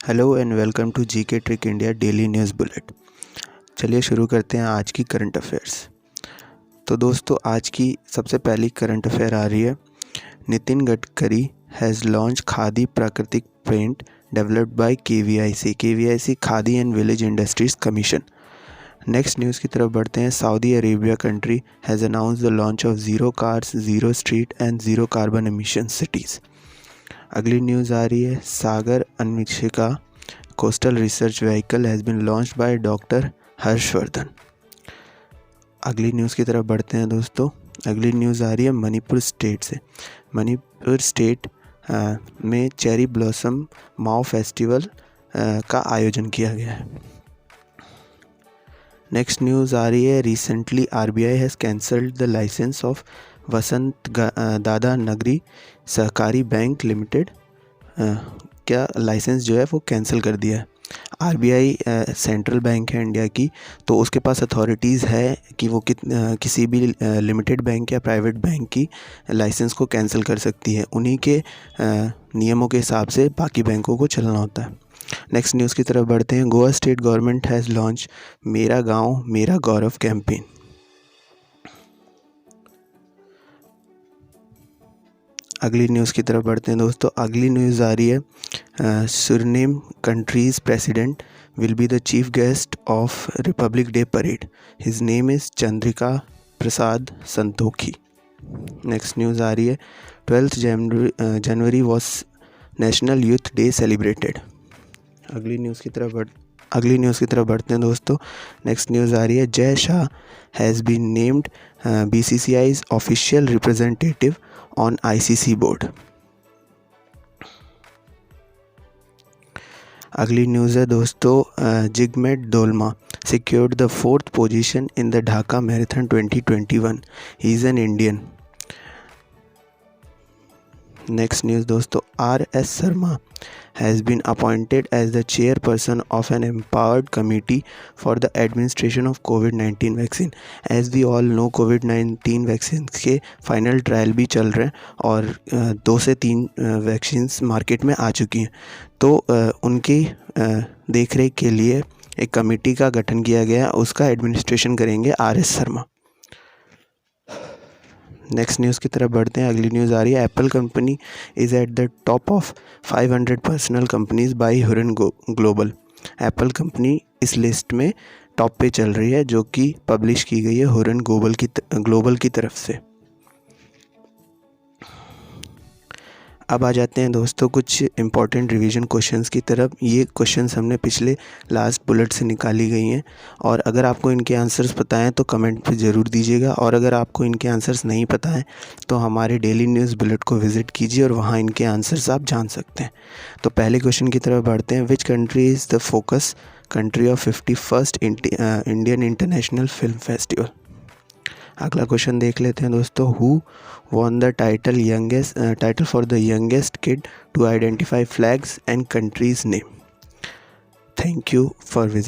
Hello and welcome to GK trick India daily news bullet. चलिए शुरू करते हैं आज की करंट अफेयर्स। तो दोस्तों, आज की सबसे पहली करंट अफेयर आ रही है। Nitin Gadkari has launch Khadi Prakritik paint developed by KVIC Khadi and village industries commission. Next news की तरफ बढ़ते हैं। Saudi Arabia country has announce the launch of zero cars, zero street and zero carbon emission cities. अगली news आ रही है। Sagar Anveshika coastal research vehicle has been launched by doctor Harshvardhan. अगली news की तरफ बढ़ते हैं दोस्तों। अगली न्यूज़ आ रही है मणिपुर स्टेट से। मणिपुर स्टेट में चेरी ब्लॉसम माओ फेस्टिवल का आयोजन किया गया है। नेक्स्ट न्यूज़ आ रही है। Recently RBI has cancelled the licence of Vasantdada Nagari सहकारी बैंक लिमिटेड। क्या लाइसेंस जो है वो कैंसिल कर दिया है। आरबीआई सेंट्रल बैंक है इंडिया की, तो उसके पास अथॉरिटीज़ है कि वो किसी भी लिमिटेड बैंक या प्राइवेट बैंक की लाइसेंस को कैंसिल कर सकती है। उन्हीं के नियमों के हिसाब से बाकी बैंकों को चलना होता है। नेक्स्ट न्यूज़ की तरफ बढ़ते हैं। Goa state government has launch मेरा गांव मेरा गौरव कैंपेन। अगली न्यूज़ की तरफ बढ़ते हैं दोस्तों। अगली न्यूज़ आ रही है। Suriname countries president will be the chief guest of republic day parade. His name is Chandrika Prasad Santokhi. Next news आ रही है। 12th January was national youth day celebrated. अगली न्यूज़ की तरफ बढ़ते हैं दोस्तों। नेक्स्ट न्यूज़ आ रही है। Jay Shah has been named BCCI's official representative on ICC board. अगली न्यूज़ है दोस्तों। Jigmet Dolma secured the 4th position in the Dhaka marathon 2021। He is an Indian. Next news दोस्तों। RS Sharma has been appointed as the chairperson of an empowered committee for the administration of COVID-19 vaccine. As we all know, COVID-19 vaccine के final trial भी चल रहे हैं और 2 से 3 vaccines market में आ चुकी हैं। तो उनकी देख रेख के लिए एक कमेटी का गठन किया गया, उसका एडमिनिस्ट्रेशन करेंगे RS शर्मा। नेक्स्ट न्यूज़ की तरफ बढ़ते हैं। अगली न्यूज़ आ रही है। Apple company is at the top of 500 personal companies by Hurun Global. Apple company इस लिस्ट में टॉप पे चल रही है, जो कि पब्लिश की गई है हुरन ग्लोबल की तरफ से। अब आ जाते हैं दोस्तों कुछ इंपॉर्टेंट रिवीजन क्वेश्चंस की तरफ। ये क्वेश्चंस हमने पिछले लास्ट बुलेट से निकाली गई हैं, और अगर आपको इनके आंसर्स पता हैं तो कमेंट पे ज़रूर दीजिएगा, और अगर आपको इनके आंसर्स नहीं पता हैं तो हमारे डेली न्यूज़ बुलेट को विज़िट कीजिए और वहाँ इनके आंसर्स आप जान सकते हैं। तो पहले क्वेश्चन की तरफ बढ़ते हैं। Which country is the focus country of 51st Indian international film festival. अगला क्वेश्चन देख लेते हैं दोस्तों। Who won the title for the youngest kid to identify flags and countries name. Thank you for visit.